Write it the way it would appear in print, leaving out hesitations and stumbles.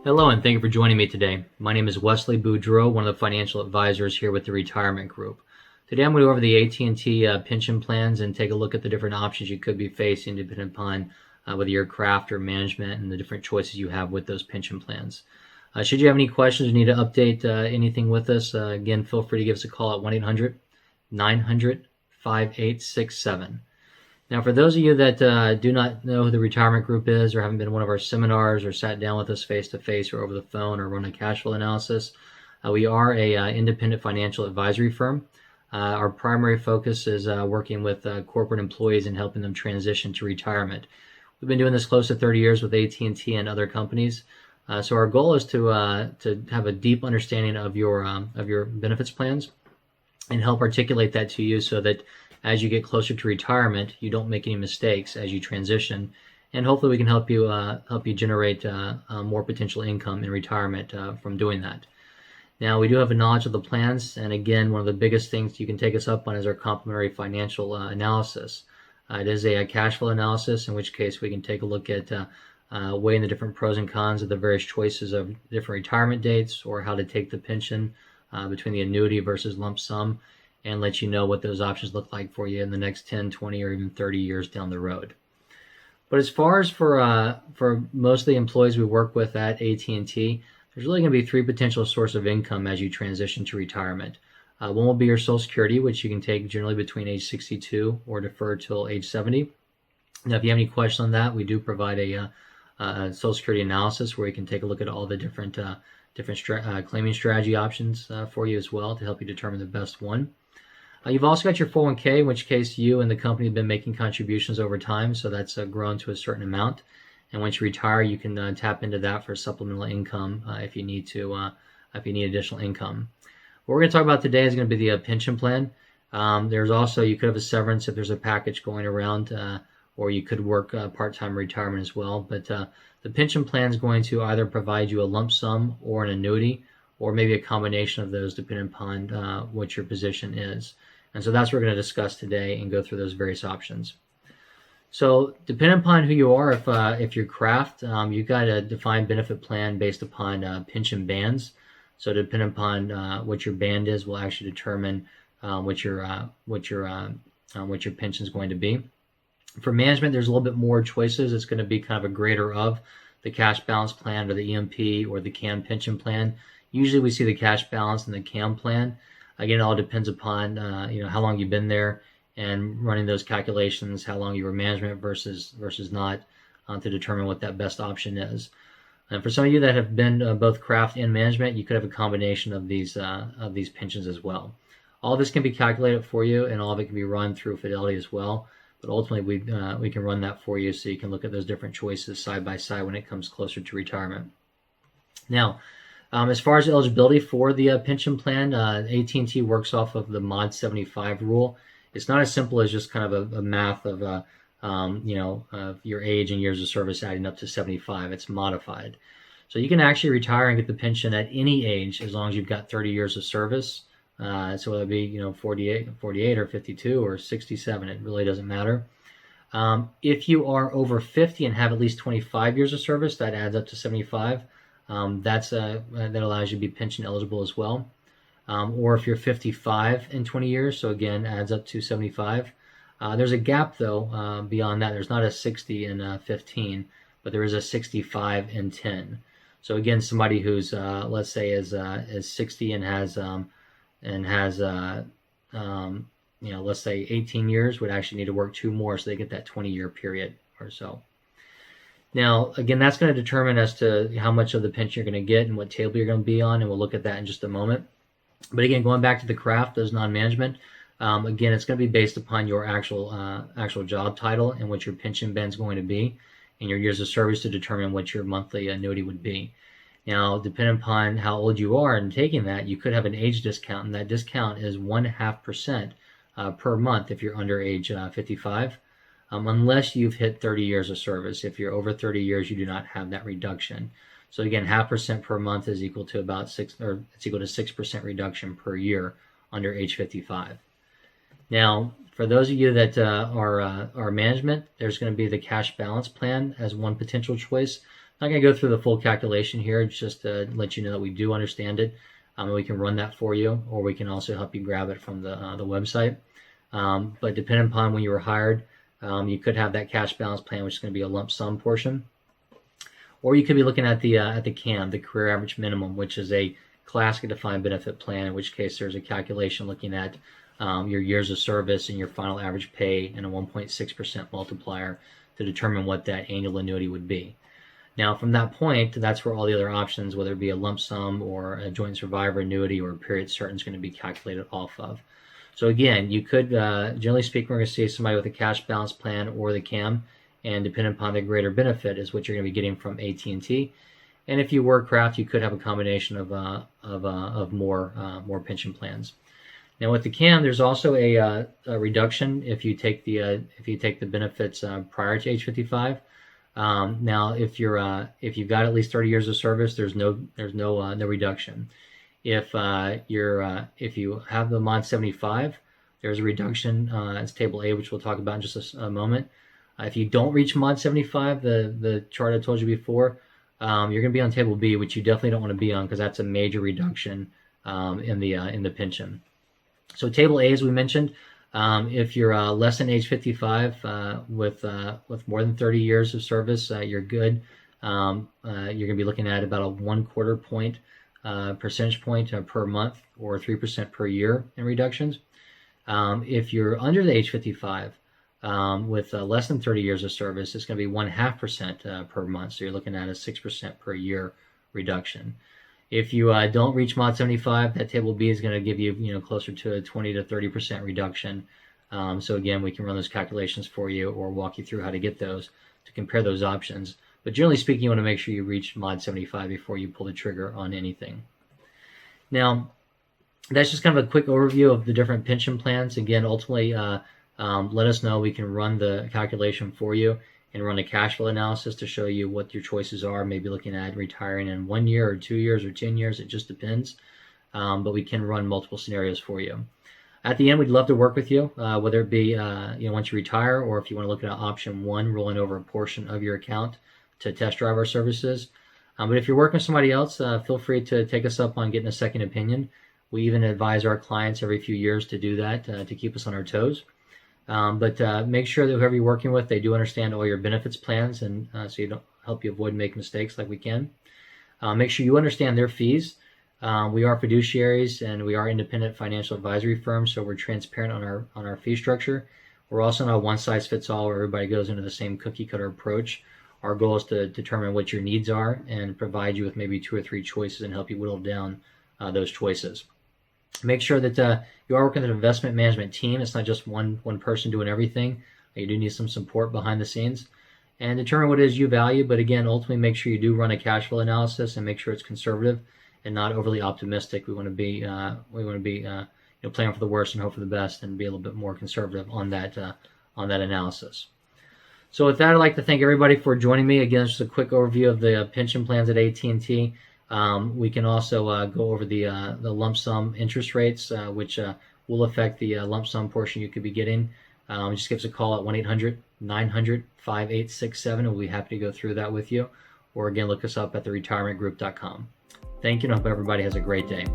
Hello, and thank you for joining me today. My name is Wesley Boudreau, one of the financial advisors here with the Retirement Group. Today I'm going to go over the AT&T pension plans and take a look at the different options you could be facing depending upon whether you're craft or management and the different choices you have with those pension plans. Should you have any questions or need to update anything with us, again, feel free to give us a call at 1-800-900-5867. Now, for those of you that do not know who the Retirement Group is or haven't been to one of our seminars or sat down with us face-to-face or over the phone or run a cash flow analysis, we are a independent financial advisory firm. Our primary focus is working with corporate employees and helping them transition to retirement. We've been doing this close to 30 years with AT&T and other companies. So our goal is to have a deep understanding of your benefits plans and help articulate that to you so that as you get closer to retirement, you don't make any mistakes as you transition, and hopefully we can help you generate more potential income in retirement from doing that. Now, we do have a knowledge of the plans, and again, one of the biggest things you can take us up on is our complimentary financial analysis. It is a cash flow analysis, in which case we can take a look at weighing the different pros and cons of the various choices of different retirement dates or how to take the pension between the annuity versus lump sum, and let you know what those options look like for you in the next 10, 20, or even 30 years down the road. But as far as for most of the employees we work with at AT&T, there's really going to be three potential sources of income as you transition to retirement. One will be your Social Security, which you can take generally between age 62 or defer till age 70. Now, if you have any questions on that, we do provide a Social Security analysis where you can take a look at all the different claiming strategy options for you as well to help you determine the best one. You've also got your 401k, in which case you and the company have been making contributions over time, so that's grown to a certain amount. And once you retire, you can tap into that for supplemental income if you need additional income. What we're going to talk about today is going to be the pension plan. There's also, you could have a severance if there's a package going around, or you could work part-time retirement as well. But the pension plan is going to either provide you a lump sum or an annuity, or maybe a combination of those depending upon what your position is. And so that's what we're going to discuss today and go through those various options. So depending upon who you are, if you're craft, you've got a defined benefit plan based upon pension bands. So depending upon what your band is will actually determine what your pension is going to be. For management, there's a little bit more choices. It's going to be kind of a greater of the cash balance plan or the EMP or the CAM pension plan. Usually we see the cash balance in the CAM plan. Again, it all depends upon how long you've been there and running those calculations, how long you were management versus not, to determine what that best option is. And for some of you that have been both craft and management, you could have a combination of these pensions as well. All of this can be calculated for you, and all of it can be run through Fidelity as well. But ultimately, we can run that for you so you can look at those different choices side by side when it comes closer to retirement. Now, as far as eligibility for the pension plan, AT&T works off of the Mod 75 rule. It's not as simple as just kind of a math of your age and years of service adding up to 75. It's modified. So you can actually retire and get the pension at any age as long as you've got 30 years of service. So whether it be 48 or 52 or 67, it really doesn't matter. If you are over 50 and have at least 25 years of service, that adds up to 75. That allows you to be pension eligible as well. Or if you're 55 in 20 years, so again, adds up to 75. There's a gap though beyond that. There's not a 60 and 15, but there is a 65 and 10. So again, somebody who's let's say is 60 and has let's say 18 years would actually need to work 2 more so they get that 20-year period or so. Now, again, that's going to determine as to how much of the pension you're going to get and what table you're going to be on, and we'll look at that in just a moment. But again, going back to the craft, those non-management, again, it's going to be based upon your actual job title and what your pension band is going to be, and your years of service to determine what your monthly annuity would be. Now, depending upon how old you are and taking that, you could have an age discount, and that discount is 0.5% per month if you're under age 55. Unless you've hit 30 years of service. If you're over 30 years, you do not have that reduction. So again, 0.5% per month is equal to about 6% reduction per year under age 55. Now, for those of you that are management, there's going to be the cash balance plan as one potential choice. not going to go through the full calculation here, just to let you know that we do understand it. We can run that for you, or we can also help you grab it from the website. But depending upon when you were hired, you could have that cash balance plan, which is going to be a lump sum portion. Or you could be looking at the CAM, the career average minimum, which is a classic defined benefit plan, in which case there's a calculation looking at your years of service and your final average pay and a 1.6% multiplier to determine what that annual annuity would be. Now, from that point, that's where all the other options, whether it be a lump sum or a joint survivor annuity or a period certain, is going to be calculated off of. So again, you could, generally speaking, we're going to see somebody with a cash balance plan or the CAM, and depending upon the greater benefit is what you're going to be getting from AT&T. And if you work craft, you could have a combination of more pension plans. Now with the CAM, there's also a reduction if you take the benefits prior to age 55. Now if you've got at least 30 years of service, there's no reduction. If you have the mod 75, there's a reduction. It's table A, which we'll talk about in just a moment. If you don't reach mod 75, the chart I told you before, you're going to be on table B, which you definitely don't want to be on, because that's a major reduction in the pension. So table A, as we mentioned, if you're less than age 55 with more than 30 years of service, you're good. You're going to be looking at about a 1/4 percentage point per month, or 3% per year in reductions. If you're under the age 55 with less than 30 years of service, it's going to be 0.5% per month. So you're looking at a 6% per year reduction. If you don't reach mod 75, that table B is going to give you closer to a 20 to 30% reduction. So again, we can run those calculations for you or walk you through how to get those to compare those options. But generally speaking, you want to make sure you reach mod 75 before you pull the trigger on anything. Now, that's just kind of a quick overview of the different pension plans. Again, ultimately, let us know. We can run the calculation for you and run a cash flow analysis to show you what your choices are. Maybe looking at retiring in 1 year or 2 years or 10 years. It just depends. But we can run multiple scenarios for you. At the end, we'd love to work with you, whether it be once you retire, or if you want to look at option 1, rolling over a portion of your account to test drive our services. But if you're working with somebody else, feel free to take us up on getting a second opinion. We even advise our clients every few years to do that to keep us on our toes. But make sure that whoever you're working with, they do understand all your benefits plans, and so you don't help you avoid making mistakes like we can. Make sure you understand their fees. We are fiduciaries and we are independent financial advisory firms, so we're transparent on our fee structure. We're also not a one-size-fits-all where everybody goes into the same cookie-cutter approach. Our goal is to determine what your needs are and provide you with maybe 2 or 3 choices and help you whittle down those choices. Make sure that you are working with an investment management team. It's not just one person doing everything. You do need some support behind the scenes, and determine what it is you value. But again, ultimately, make sure you do run a cash flow analysis and make sure it's conservative and not overly optimistic. We want to be plan for the worst and hope for the best, and be a little bit more conservative on that analysis. So with that, I'd like to thank everybody for joining me. Again, just a quick overview of the pension plans at AT&T. We can also go over the lump sum interest rates, which will affect the lump sum portion you could be getting. Just give us a call at 1-800-900-5867, and we'll be happy to go through that with you. Or again, look us up at theretirementgroup.com. Thank you, and I hope everybody has a great day.